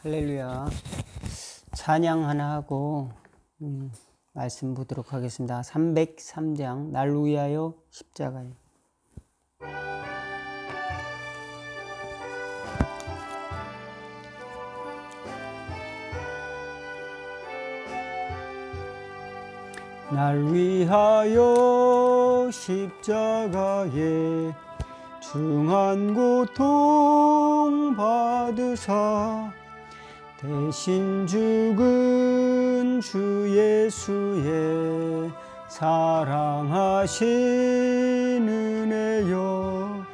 할렐루야. 찬양 하나 하고 말씀 보도록 하겠습니다. 303장 날 위하여 십자가에. 날 위하여 십자가에 중한 고통 받으사 대신 죽은 주 예수의 사랑하신 은혜여,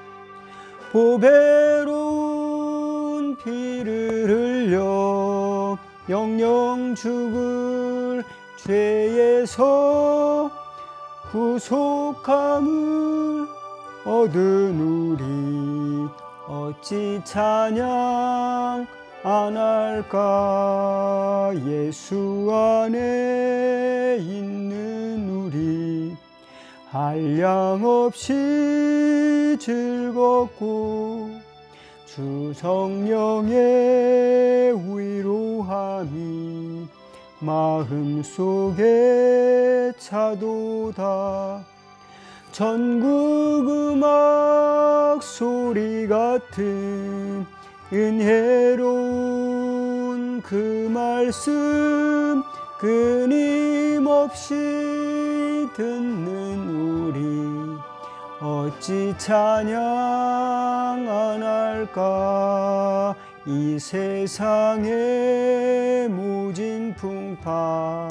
보배로운 피를 흘려 영영 죽을 죄에서 구속함을 얻은 우리 어찌 찬양 안 할까. 예수 안에 있는 우리 한량없이 즐겁고 주 성령의 위로함이 마음속에 차도다. 전국 음악 소리 같은 은혜로운 그 말씀 끊임없이 듣는 우리 어찌 찬양 안 할까. 이 세상의 모진 풍파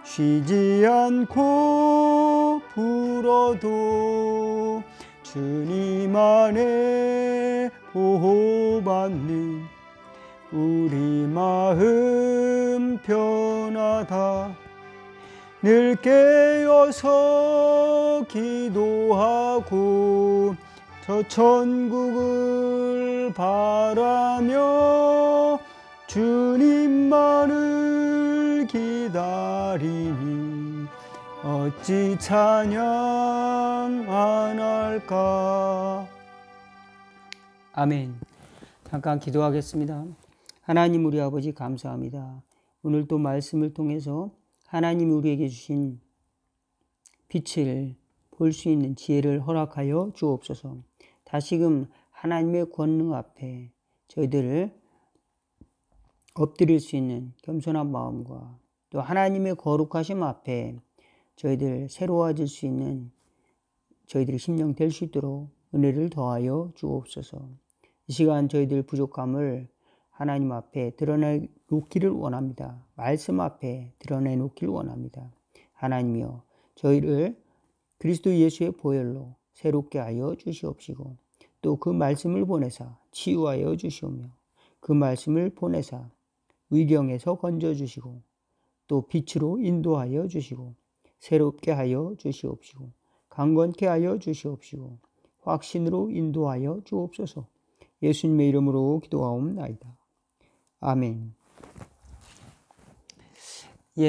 쉬지 않고 불어도 주님 안에 보호받는 우리 마음 편하다. 늘 깨어서 기도하고 저 천국을 바라며 주님만을 기다리니 어찌 찬양 안 할까. 아멘. 잠깐 기도하겠습니다. 하나님 우리 아버지 감사합니다. 오늘 또 말씀을 통해서 하나님이 우리에게 주신 빛을 볼 수 있는 지혜를 허락하여 주옵소서. 다시금 하나님의 권능 앞에 저희들을 엎드릴 수 있는 겸손한 마음과 또 하나님의 거룩하심 앞에 저희들 새로워질 수 있는 저희들의 심령 될 수 있도록 은혜를 더하여 주옵소서. 이 시간 저희들 부족함을 하나님 앞에 드러내놓기를 원합니다. 말씀 앞에 드러내놓기를 원합니다. 하나님이여, 저희를 그리스도 예수의 보혈로 새롭게 하여 주시옵시고 또 그 말씀을 보내사 치유하여 주시오며 그 말씀을 보내사 위경에서 건져주시고 또 빛으로 인도하여 주시고 새롭게 하여 주시옵시고 강건케 하여 주시옵시고 확신으로 인도하여 주옵소서. 예수님의 이름으로 기도하옵나이다. 아멘.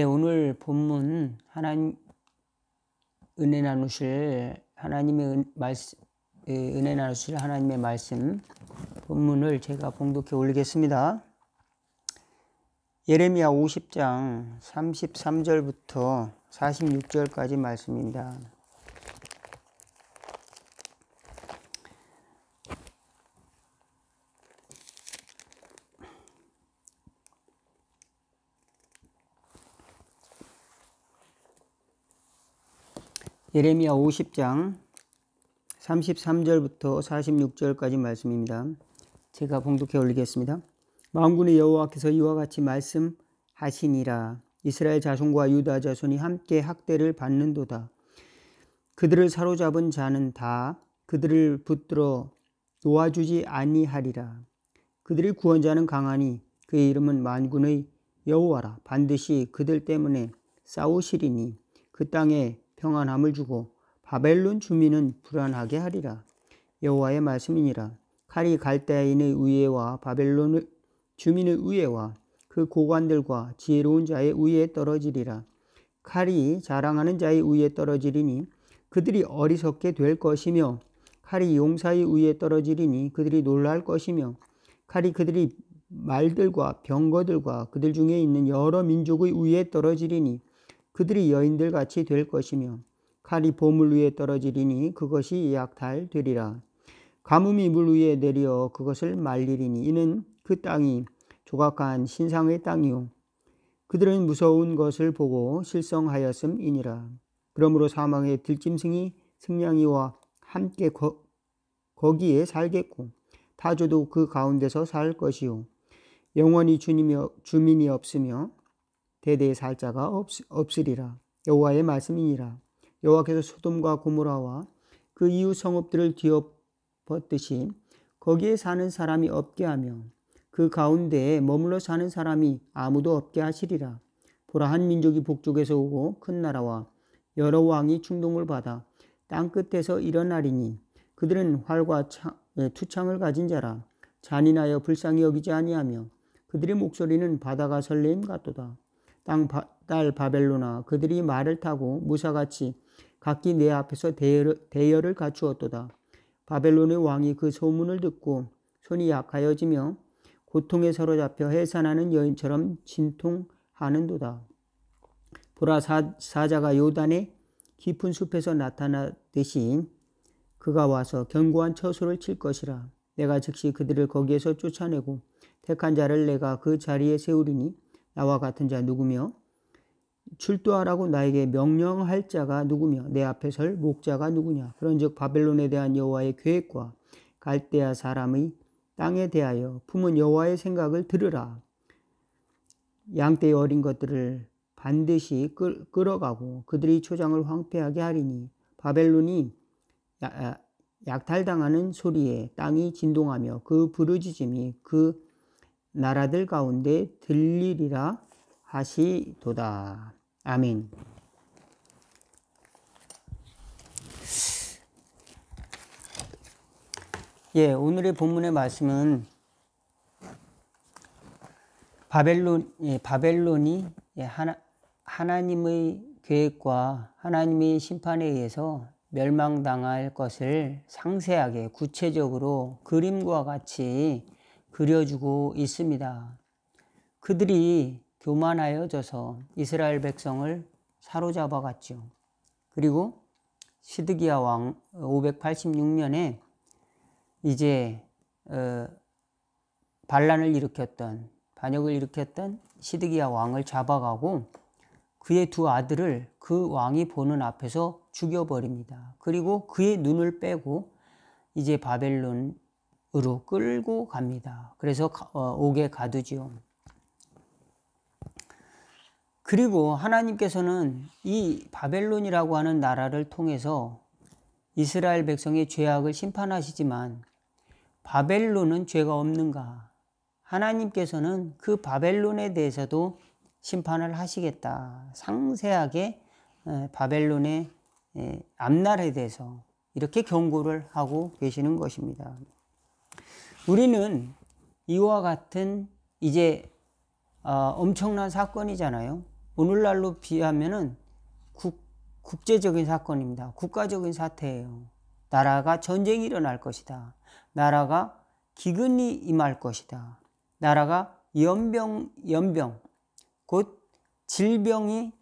오늘 본문 하나님 은혜 나누실 하나님의 은혜 나누실 하나님의 말씀 본문을 제가 봉독해 올리겠습니다. 예레미야 50장 33절부터 46절까지 말씀입니다. 예레미야 50장 33절부터 46절까지 말씀입니다. 제가 봉독해 올리겠습니다. 만군의 여호와께서 이와 같이 말씀하시니라. 이스라엘 자손과 유다 자손이 함께 학대를 받는도다. 그들을 사로잡은 자는 다 그들을 붙들어 놓아주지 아니하리라. 그들의 구원자는 강하니 그의 이름은 만군의 여호와라. 반드시 그들 때문에 싸우시리니 그 땅에 평안함을 주고 바벨론 주민은 불안하게 하리라. 여호와의 말씀이니라. 칼이 갈대아인의 위에와 바벨론 주민의 위에와 그 고관들과 지혜로운 자의 위에 떨어지리라. 칼이 자랑하는 자의 위에 떨어지리니 그들이 어리석게 될 것이며 칼이 용사의 위에 떨어지리니 그들이 놀랄 것이며 칼이 그들이 말들과 병거들과 그들 중에 있는 여러 민족의 위에 떨어지리니 그들이 여인들 같이 될 것이며 칼이 보물 위에 떨어지리니 그것이 약탈 되리라. 가뭄이 물 위에 내려 그것을 말리리니 이는 그 땅이 조각한 신상의 땅이요 그들은 무서운 것을 보고 실성하였음이니라. 그러므로 사망의 들짐승이 승냥이와 함께 거기에 살겠고 타조도 그 가운데서 살 것이요 영원히 주민이 없으며 대대에 살 자가 없으리라. 여호와의 말씀이니라. 여호와께서 소돔과 고모라와 그 이웃 성읍들을 뒤엎었듯이 거기에 사는 사람이 없게 하며 그 가운데에 머물러 사는 사람이 아무도 없게 하시리라. 보라, 한 민족이 북쪽에서 오고 큰 나라와 여러 왕이 충동을 받아 땅끝에서 일어나리니 그들은 활과 투창을 가진 자라. 잔인하여 불쌍히 여기지 아니하며 그들의 목소리는 바다가 설레임 같도다. 딸 바벨로나, 그들이 말을 타고 무사같이 각기 내 앞에서 대열을 갖추었도다. 바벨론의 왕이 그 소문을 듣고 손이 약하여지며 고통에 사로잡혀 해산하는 여인처럼 진통하는도다. 보라, 사자가 요단의 깊은 숲에서 나타나듯이 그가 와서 견고한 처소를 칠 것이라. 내가 즉시 그들을 거기에서 쫓아내고 택한 자를 내가 그 자리에 세우리니 나와 같은 자 누구며 출두하라고 나에게 명령할 자가 누구며 내 앞에 설 목자가 누구냐. 그런즉 바벨론에 대한 여호와의 계획과 갈대아 사람의 땅에 대하여 품은 여호와의 생각을 들으라. 양떼의 어린 것들을 반드시 끌어가고 그들이 초장을 황폐하게 하리니 바벨론이 약탈당하는 소리에 땅이 진동하며 그 부르짖음이 그 나라들 가운데 들리리라 하시도다. 아멘. 오늘의 본문의 말씀은 바벨론이 하나님의 계획과 하나님의 심판에 의해서 멸망당할 것을 상세하게 구체적으로 그림과 같이 그려주고 있습니다. 그들이 교만하여져서 이스라엘 백성을 사로잡아 갔죠. 그리고 시드기야 왕 586년에 이제 반역을 일으켰던 시드기야 왕을 잡아가고 그의 두 아들을 그 왕이 보는 앞에서 죽여버립니다. 그리고 그의 눈을 빼고 이제 바벨론으로 끌고 갑니다. 그래서 옥에 가두지요. 그리고 하나님께서는 이 바벨론이라고 하는 나라를 통해서 이스라엘 백성의 죄악을 심판하시지만 바벨론은 죄가 없는가? 하나님께서는 그 바벨론에 대해서도 심판을 하시겠다. 상세하게 바벨론의 앞날에 대해서 이렇게 경고를 하고 계시는 것입니다. 우리는 이와 같은 이제 엄청난 사건이잖아요. 오늘날로 비하면은 국제적인 사건입니다. 국가적인 사태예요. 나라가 전쟁이 일어날 것이다. 나라가 기근이 임할 것이다. 나라가 연병 곧 질병이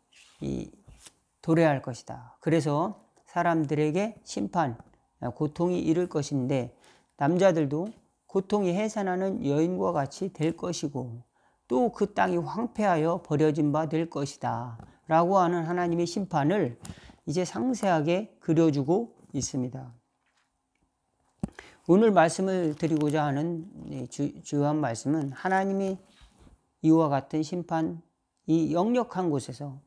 도래할 것이다. 그래서 사람들에게 심판, 고통이 이를 것인데 남자들도 고통이 해산하는 여인과 같이 될 것이고 또 그 땅이 황폐하여 버려진 바 될 것이다 라고 하는 하나님의 심판을 이제 상세하게 그려주고 있습니다. 오늘 말씀을 드리고자 하는 주요한 말씀은 하나님이 이와 같은 심판, 이 역력한 곳에서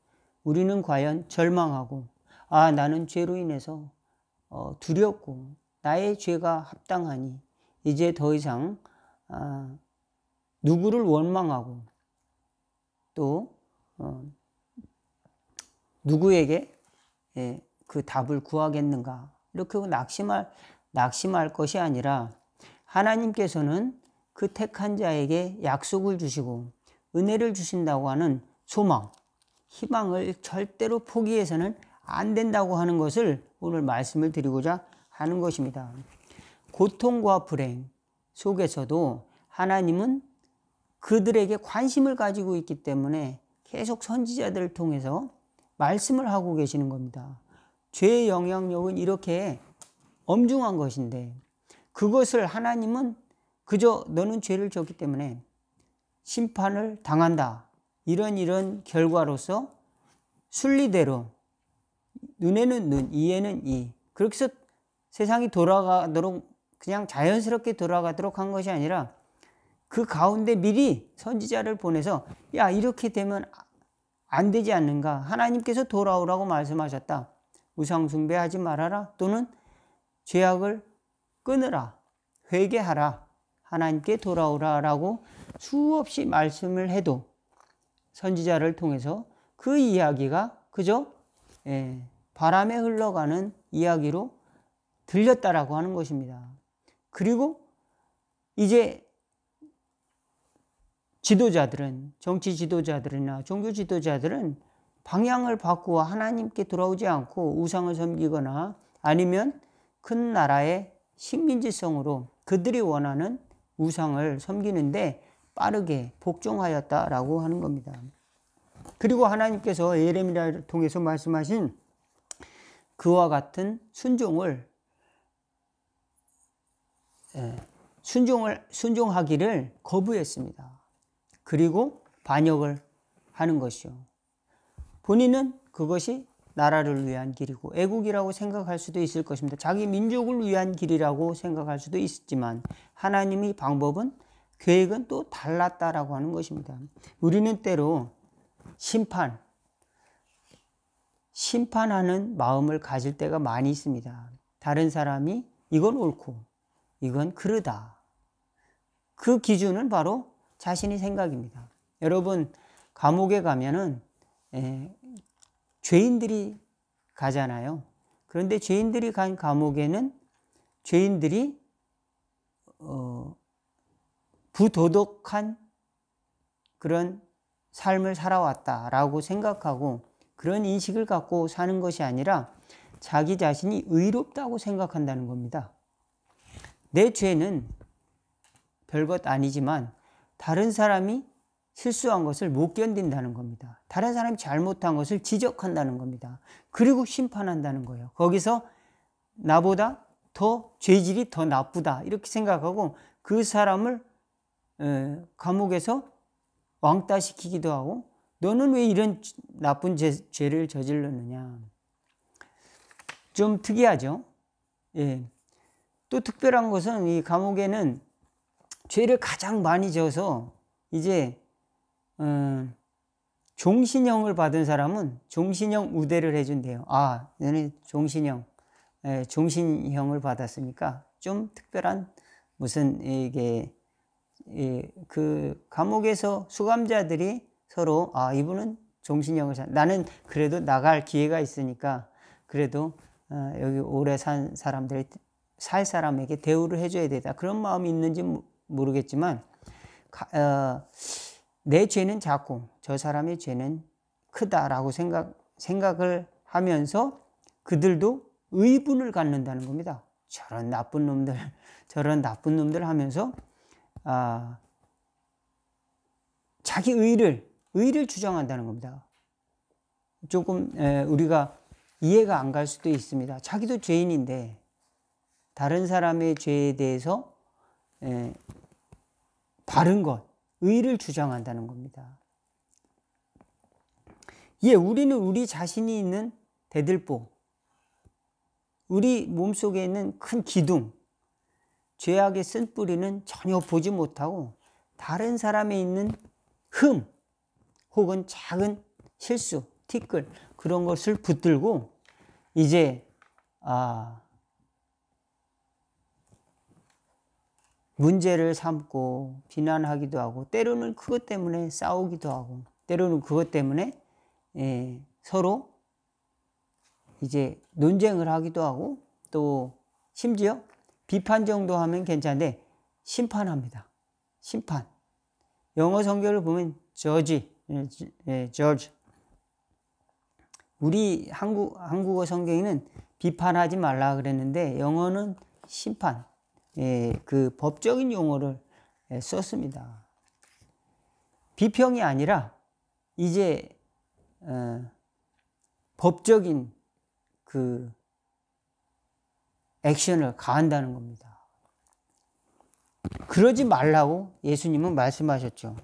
우리는 과연 절망하고 나는 죄로 인해서 두렵고 나의 죄가 합당하니 이제 더 이상 누구를 원망하고 또 누구에게 그 답을 구하겠는가 이렇게 낙심할 것이 아니라 하나님께서는 그 택한 자에게 약속을 주시고 은혜를 주신다고 하는 소망, 희망을 절대로 포기해서는 안 된다고 하는 것을 오늘 말씀을 드리고자 하는 것입니다. 고통과 불행 속에서도 하나님은 그들에게 관심을 가지고 있기 때문에 계속 선지자들을 통해서 말씀을 하고 계시는 겁니다. 죄의 영향력은 이렇게 엄중한 것인데 그것을 하나님은 그저 너는 죄를 졌기 때문에 심판을 당한다, 이런 결과로서 순리대로 눈에는 눈, 이에는 이, 그렇게 해서 세상이 돌아가도록 그냥 자연스럽게 돌아가도록 한 것이 아니라 그 가운데 미리 선지자를 보내서 야, 이렇게 되면 안 되지 않는가, 하나님께서 돌아오라고 말씀하셨다, 우상 숭배하지 말아라, 또는 죄악을 끊으라, 회개하라, 하나님께 돌아오라 라고 수없이 말씀을 해도 선지자를 통해서 그 이야기가 그저 바람에 흘러가는 이야기로 들렸다라고 하는 것입니다. 그리고 이제 지도자들은, 정치 지도자들이나 종교 지도자들은 방향을 바꾸어 하나님께 돌아오지 않고 우상을 섬기거나 아니면 큰 나라의 식민지성으로 그들이 원하는 우상을 섬기는데 빠르게 복종하였다라고 하는 겁니다. 그리고 하나님께서 예레미야를 통해서 말씀하신 그와 같은 순종하기를 거부했습니다. 그리고 반역을 하는 것이요. 본인은 그것이 나라를 위한 길이고 애국이라고 생각할 수도 있을 것입니다. 자기 민족을 위한 길이라고 생각할 수도 있지만 하나님의 방법은, 계획은 또 달랐다라고 하는 것입니다. 우리는 때로 심판하는 마음을 가질 때가 많이 있습니다. 다른 사람이 이건 옳고 이건 그르다. 그 기준은 바로 자신의 생각입니다. 여러분, 감옥에 가면은 죄인들이 가잖아요. 그런데 죄인들이 간 감옥에는 죄인들이 부도덕한 그런 삶을 살아왔다라고 생각하고 그런 인식을 갖고 사는 것이 아니라 자기 자신이 의롭다고 생각한다는 겁니다. 내 죄는 별것 아니지만 다른 사람이 실수한 것을 못 견딘다는 겁니다. 다른 사람이 잘못한 것을 지적한다는 겁니다. 그리고 심판한다는 거예요. 거기서 나보다 더 죄질이 더 나쁘다 이렇게 생각하고 그 사람을 감옥에서 왕따시키기도 하고, 너는 왜 이런 나쁜 죄를 저질렀느냐. 좀 특이하죠. 예. 또 특별한 것은 이 감옥에는 죄를 가장 많이 져서 이제 종신형을 받은 사람은 종신형 우대를 해준대요. 아, 너는 종신형을 받았으니까 좀 특별한 무슨 이게 그 감옥에서 수감자들이 서로 이분은 종신형을 나는 그래도 나갈 기회가 있으니까 그래도 여기 오래 산 사람들이 살 사람에게 대우를 해줘야 되다, 그런 마음이 있는지 모르겠지만 내 죄는 작고 저 사람의 죄는 크다라고 생각을 하면서 그들도 의분을 갖는다는 겁니다. 저런 나쁜 놈들 하면서 자기 의를 주장한다는 겁니다. 조금 우리가 이해가 안 갈 수도 있습니다. 자기도 죄인인데 다른 사람의 죄에 대해서 바른 것, 의를 주장한다는 겁니다. 우리는 우리 자신이 있는 대들보, 우리 몸속에 있는 큰 기둥, 죄악의 쓴뿌리는 전혀 보지 못하고 다른 사람에 있는 흠 혹은 작은 실수, 티끌, 그런 것을 붙들고 이제 문제를 삼고 비난하기도 하고, 때로는 그것 때문에 싸우기도 하고, 때로는 그것 때문에 서로 이제 논쟁을 하기도 하고, 또 심지어 비판 정도 하면 괜찮은데 심판합니다. 심판. 영어 성경을 보면 judge. 우리 한국어 성경에는 비판하지 말라 그랬는데 영어는 심판. 그 법적인 용어를 썼습니다. 비평이 아니라 이제 법적인 그 액션을 가한다는 겁니다. 그러지 말라고 예수님은 말씀하셨죠.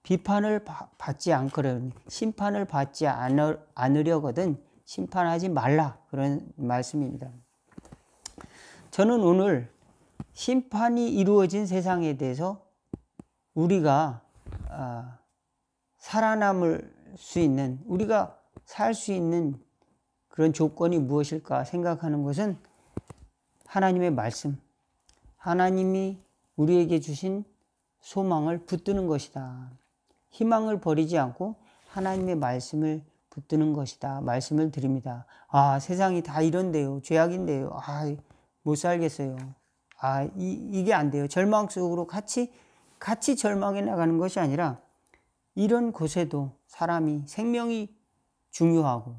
비판을 받지 않거든, 심판을 받지 않으려거든 심판하지 말라, 그런 말씀입니다. 저는 오늘 심판이 이루어진 세상에 대해서 우리가 살아남을 수 있는, 우리가 살 수 있는 그런 조건이 무엇일까 생각하는 것은 하나님의 말씀, 하나님이 우리에게 주신 소망을 붙드는 것이다. 희망을 버리지 않고 하나님의 말씀을 붙드는 것이다. 말씀을 드립니다. 세상이 다 이런데요. 죄악인데요. 못 살겠어요. 이게 안 돼요. 절망 속으로 같이 절망해 나가는 것이 아니라 이런 곳에도 사람이 생명이 중요하고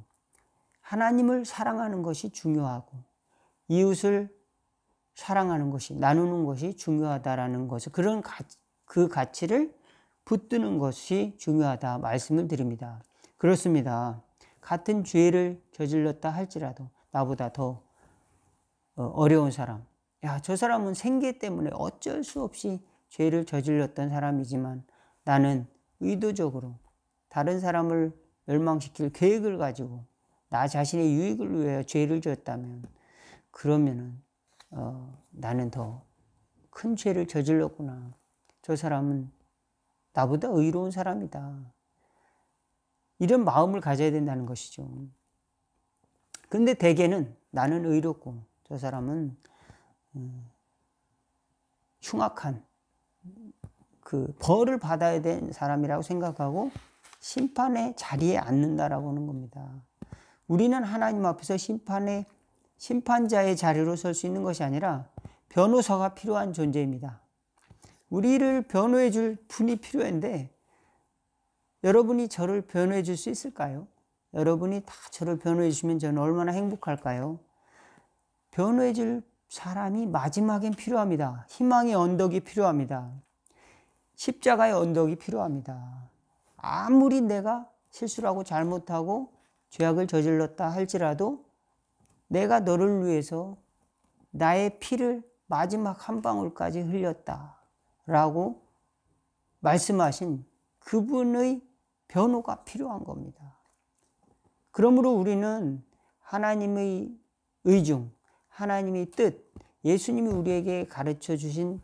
하나님을 사랑하는 것이 중요하고 이웃을 사랑하는 것이, 나누는 것이 중요하다라는 것을, 그 가치를 붙드는 것이 중요하다 말씀을 드립니다. 그렇습니다. 같은 죄를 저질렀다 할지라도 나보다 더 어려운 사람, 저 사람은 생계 때문에 어쩔 수 없이 죄를 저질렀던 사람이지만 나는 의도적으로 다른 사람을 멸망시킬 계획을 가지고 나 자신의 유익을 위하여 죄를 지었다면, 그러면은 나는 더 큰 죄를 저질렀구나. 저 사람은 나보다 의로운 사람이다. 이런 마음을 가져야 된다는 것이죠. 근데 대개는 나는 의롭고 저 사람은 흉악한 그 벌을 받아야 된 사람이라고 생각하고 심판의 자리에 앉는다라고 하는 겁니다. 우리는 하나님 앞에서 심판자의 자리로 설 수 있는 것이 아니라 변호사가 필요한 존재입니다. 우리를 변호해 줄 분이 필요한데 여러분이 저를 변호해 줄 수 있을까요? 여러분이 다 저를 변호해 주시면 저는 얼마나 행복할까요? 변호해 줄 사람이 마지막엔 필요합니다. 희망의 언덕이 필요합니다. 십자가의 언덕이 필요합니다. 아무리 내가 실수를 하고 잘못하고 죄악을 저질렀다 할지라도 내가 너를 위해서 나의 피를 마지막 한 방울까지 흘렸다 라고 말씀하신 그분의 변호가 필요한 겁니다. 그러므로 우리는 하나님의 의중, 하나님의 뜻, 예수님이 우리에게 가르쳐 주신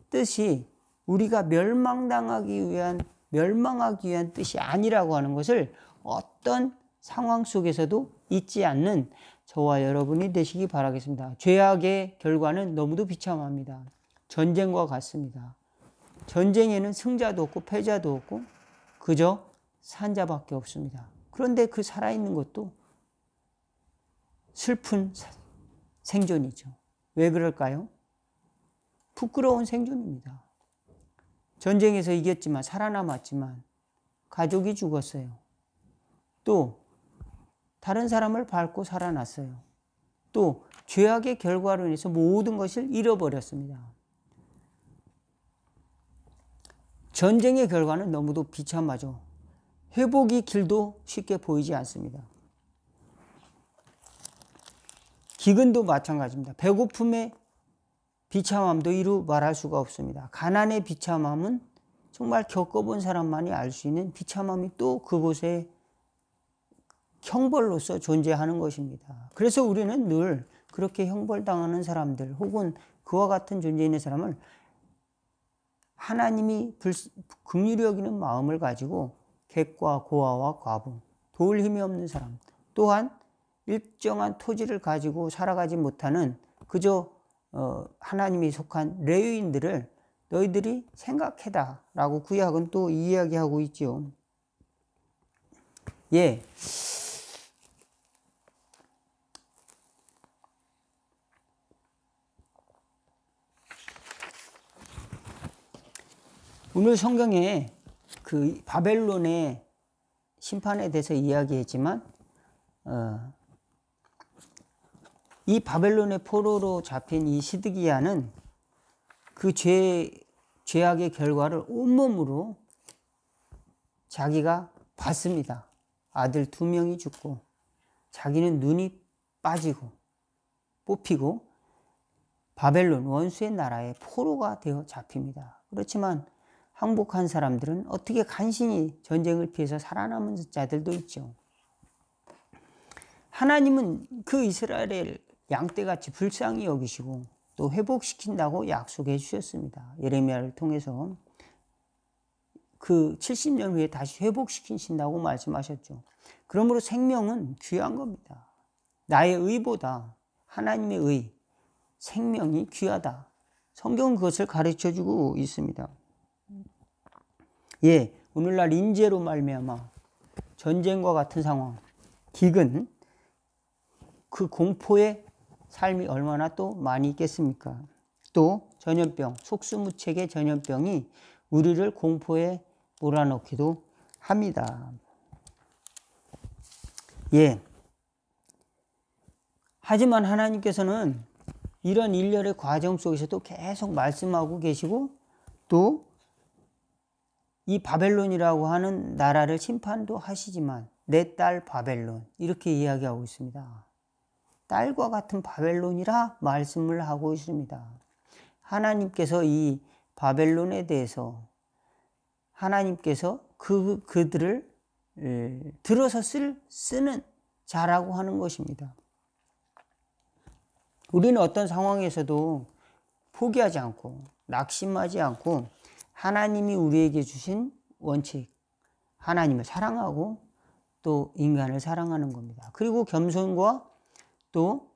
뜻이 우리가 멸망하기 위한 뜻이 아니라고 하는 것을 어떤 상황 속에서도 잊지 않는 저와 여러분이 되시기 바라겠습니다. 죄악의 결과는 너무도 비참합니다. 전쟁과 같습니다. 전쟁에는 승자도 없고 패자도 없고 그저 산자밖에 없습니다. 그런데 그 살아있는 것도 슬픈 생존이죠. 왜 그럴까요? 부끄러운 생존입니다. 전쟁에서 이겼지만, 살아남았지만 가족이 죽었어요. 또 다른 사람을 밟고 살아났어요. 또 죄악의 결과로 인해서 모든 것을 잃어버렸습니다. 전쟁의 결과는 너무도 비참하죠. 회복의 길도 쉽게 보이지 않습니다. 기근도 마찬가지입니다. 배고픔의 비참함도 이루 말할 수가 없습니다. 가난의 비참함은 정말 겪어본 사람만이 알 수 있는 비참함이 또 그곳에 형벌로서 존재하는 것입니다. 그래서 우리는 늘 그렇게 형벌당하는 사람들 혹은 그와 같은 존재에 있는 사람을 하나님이 긍휼히 여기는 마음을 가지고 객과 고아와 과부, 도울 힘이 없는 사람, 또한 일정한 토지를 가지고 살아가지 못하는 그저 하나님이 속한 레위인들을 너희들이 생각해라 라고 구약은 또 이야기하고 있죠. 오늘 성경에 그 바벨론의 심판에 대해서 이야기했지만 이 바벨론의 포로로 잡힌 이 시드기야는 그 죄 죄악의 결과를 온몸으로 자기가 봤습니다. 아들 2명이 죽고 자기는 눈이 빠지고 뽑히고 바벨론 원수의 나라의 포로가 되어 잡힙니다. 그렇지만 항복한 사람들은 어떻게 간신히 전쟁을 피해서 살아남은 자들도 있죠. 하나님은 그 이스라엘을 양떼같이 불쌍히 여기시고 또 회복시킨다고 약속해 주셨습니다. 예레미야를 통해서 그 70년 후에 다시 회복시키신다고 말씀하셨죠. 그러므로 생명은 귀한 겁니다. 나의 의보다 하나님의 의, 생명이 귀하다. 성경은 그것을 가르쳐주고 있습니다. 예, 오늘날 인재로 말미암아 전쟁과 같은 상황, 기근, 그 공포의 삶이 얼마나 또 많이 있겠습니까? 또 전염병, 속수무책의 전염병이 우리를 공포에 몰아넣기도 합니다. 예. 하지만 하나님께서는 이런 일련의 과정 속에서도 계속 말씀하고 계시고 또 이 바벨론이라고 하는 나라를 심판도 하시지만 내 딸 바벨론 이렇게 이야기하고 있습니다. 딸과 같은 바벨론이라 말씀을 하고 있습니다. 하나님께서 이 바벨론에 대해서 하나님께서 그들을 들어서 쓰는 자라고 하는 것입니다. 우리는 어떤 상황에서도 포기하지 않고 낙심하지 않고 하나님이 우리에게 주신 원칙, 하나님을 사랑하고 또 인간을 사랑하는 겁니다. 그리고 겸손과 또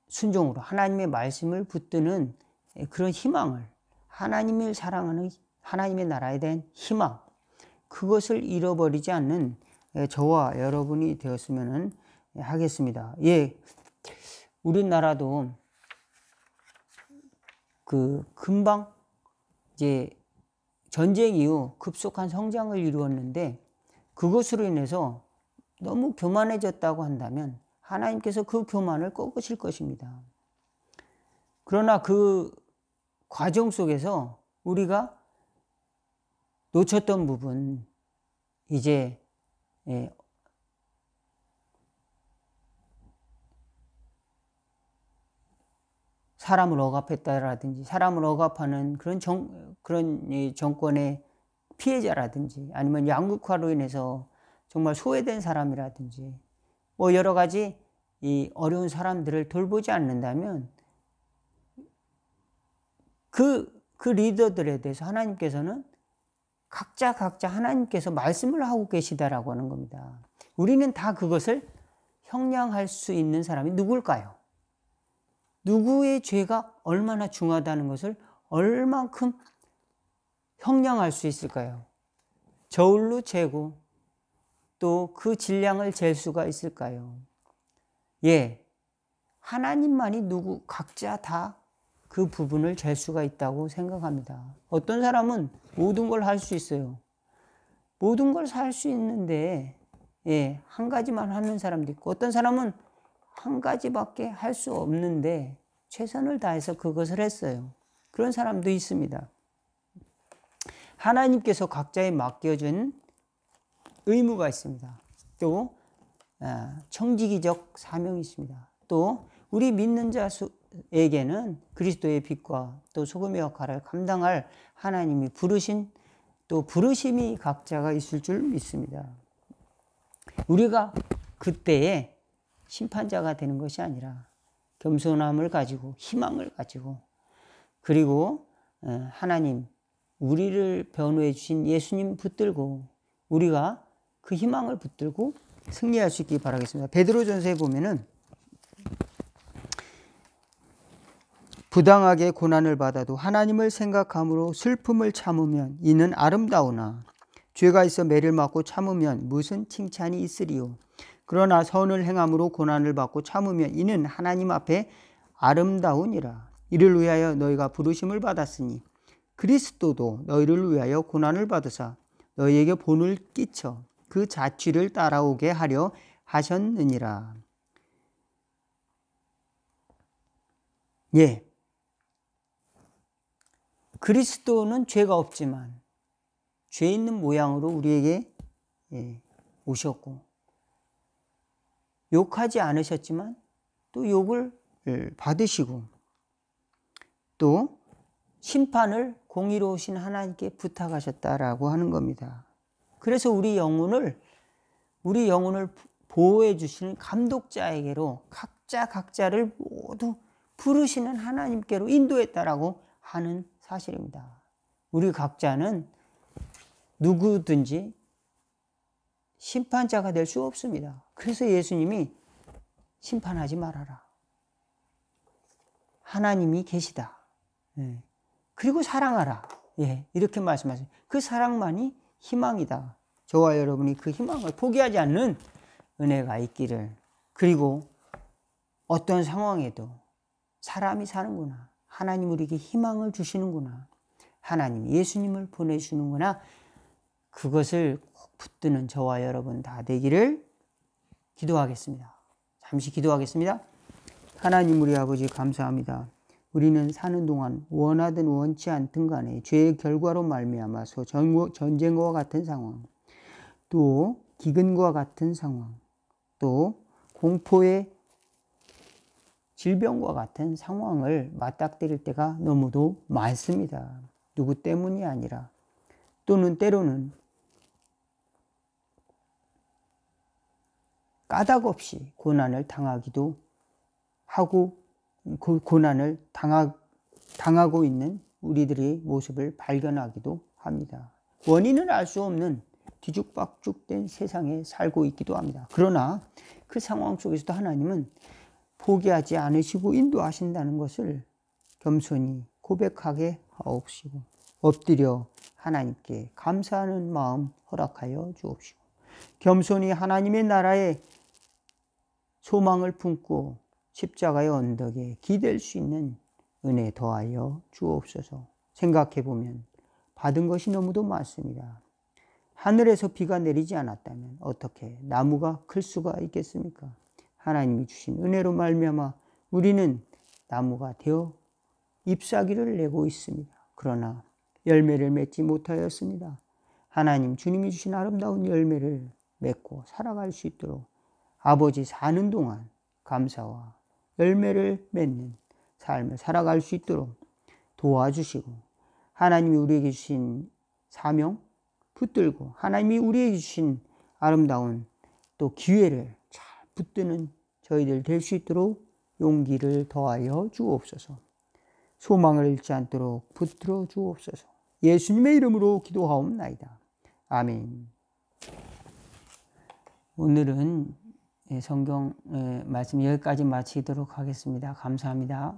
순종으로 하나님의 말씀을 붙드는 그런 희망을, 하나님을 사랑하는 하나님의 나라에 대한 희망, 그것을 잃어버리지 않는 저와 여러분이 되었으면 하겠습니다. 예, 우리나라도 금방 이제 전쟁 이후 급속한 성장을 이루었는데 그것으로 인해서 너무 교만해졌다고 한다면 하나님께서 그 교만을 꺾으실 것입니다. 그러나 그 과정 속에서 우리가 놓쳤던 부분, 이제 사람을 억압했다라든지 사람을 억압하는 그런 정권의 피해자라든지 아니면 양극화로 인해서 정말 소외된 사람이라든지 뭐 여러 가지 이 어려운 사람들을 돌보지 않는다면 그 리더들에 대해서 하나님께서는 각자 하나님께서 말씀을 하고 계시다라고 하는 겁니다. 우리는 다 그것을 형량할 수 있는 사람이 누굴까요? 누구의 죄가 얼마나 중하다는 것을 얼만큼 형량할 수 있을까요? 저울로 재고 또 그 질량을 잴 수가 있을까요? 예, 하나님만이 각자 다 그 부분을 잴 수가 있다고 생각합니다. 어떤 사람은 모든 걸 할 수 있어요. 모든 걸 할 수 있는데 예, 한 가지만 하는 사람도 있고 어떤 사람은 한 가지밖에 할 수 없는데 최선을 다해서 그것을 했어요. 그런 사람도 있습니다. 하나님께서 각자에 맡겨준 의무가 있습니다. 또 청지기적 사명이 있습니다. 또 우리 믿는 자에게는 그리스도의 빛과 또 소금의 역할을 감당할 하나님이 부르신 또 부르심이 각자가 있을 줄 믿습니다. 우리가 그때에 심판자가 되는 것이 아니라 겸손함을 가지고 희망을 가지고 그리고 하나님 우리를 변호해 주신 예수님 붙들고 우리가 그 희망을 붙들고 승리할 수 있기 바라겠습니다. 베드로전서에 보면은 부당하게 고난을 받아도 하나님을 생각함으로 슬픔을 참으면 이는 아름다우나 죄가 있어 매를 맞고 참으면 무슨 칭찬이 있으리요. 그러나 선을 행함으로 고난을 받고 참으면 이는 하나님 앞에 아름다우니라. 이를 위하여 너희가 부르심을 받았으니 그리스도도 너희를 위하여 고난을 받으사 너희에게 본을 끼쳐 그 자취를 따라오게 하려 하셨느니라. 예. 그리스도는 죄가 없지만 죄 있는 모양으로 우리에게 오셨고, 욕하지 않으셨지만 또 욕을 받으시고, 또 심판을 공의로우신 하나님께 부탁하셨다라고 하는 겁니다. 그래서 우리 영혼을 보호해 주시는 감독자에게로 각자를 모두 부르시는 하나님께로 인도했다라고 하는 사실입니다. 우리 각자는 누구든지 심판자가 될 수 없습니다. 그래서 예수님이 심판하지 말아라. 하나님이 계시다. 그리고 사랑하라. 이렇게 말씀하세요. 그 사랑만이 희망이다. 저와 여러분이 그 희망을 포기하지 않는 은혜가 있기를. 그리고 어떤 상황에도 사람이 사는구나. 하나님 우리에게 희망을 주시는구나. 하나님 예수님을 보내주시는구나. 그것을 꼭 붙드는 저와 여러분 다 되기를 기도하겠습니다. 잠시 기도하겠습니다. 하나님 우리 아버지 감사합니다. 우리는 사는 동안 원하든 원치 않든 간에 죄의 결과로 말미암아서 전쟁과 같은 상황, 또 기근과 같은 상황, 또 공포의 질병과 같은 상황을 맞닥뜨릴 때가 너무도 많습니다. 누구 때문이 아니라, 또는 때로는 까닭 없이 고난을 당하기도 하고, 고난을 당하고 있는 우리들의 모습을 발견하기도 합니다. 원인을 알 수 없는 뒤죽박죽된 세상에 살고 있기도 합니다. 그러나 그 상황 속에서도 하나님은 포기하지 않으시고 인도하신다는 것을 겸손히 고백하게 하옵시고, 엎드려 하나님께 감사하는 마음 허락하여 주옵시고, 겸손히 하나님의 나라에 소망을 품고 십자가의 언덕에 기댈 수 있는 은혜 더하여 주옵소서. 생각해보면 받은 것이 너무도 많습니다. 하늘에서 비가 내리지 않았다면 어떻게 나무가 클 수가 있겠습니까? 하나님이 주신 은혜로 말미암아 우리는 나무가 되어 잎사귀를 내고 있습니다. 그러나 열매를 맺지 못하였습니다. 하나님 주님이 주신 아름다운 열매를 맺고 살아갈 수 있도록 아버지 사는 동안 감사와 열매를 맺는 삶을 살아갈 수 있도록 도와주시고, 하나님이 우리에게 주신 사명 붙들고 하나님이 우리에게 주신 아름다운 또 기회를 잘 붙드는 저희들 될 수 있도록 용기를 더하여 주옵소서. 소망을 잃지 않도록 붙들어 주옵소서. 예수님의 이름으로 기도하옵나이다. 아멘. 오늘은 성경 말씀 여기까지 마치도록 하겠습니다. 감사합니다.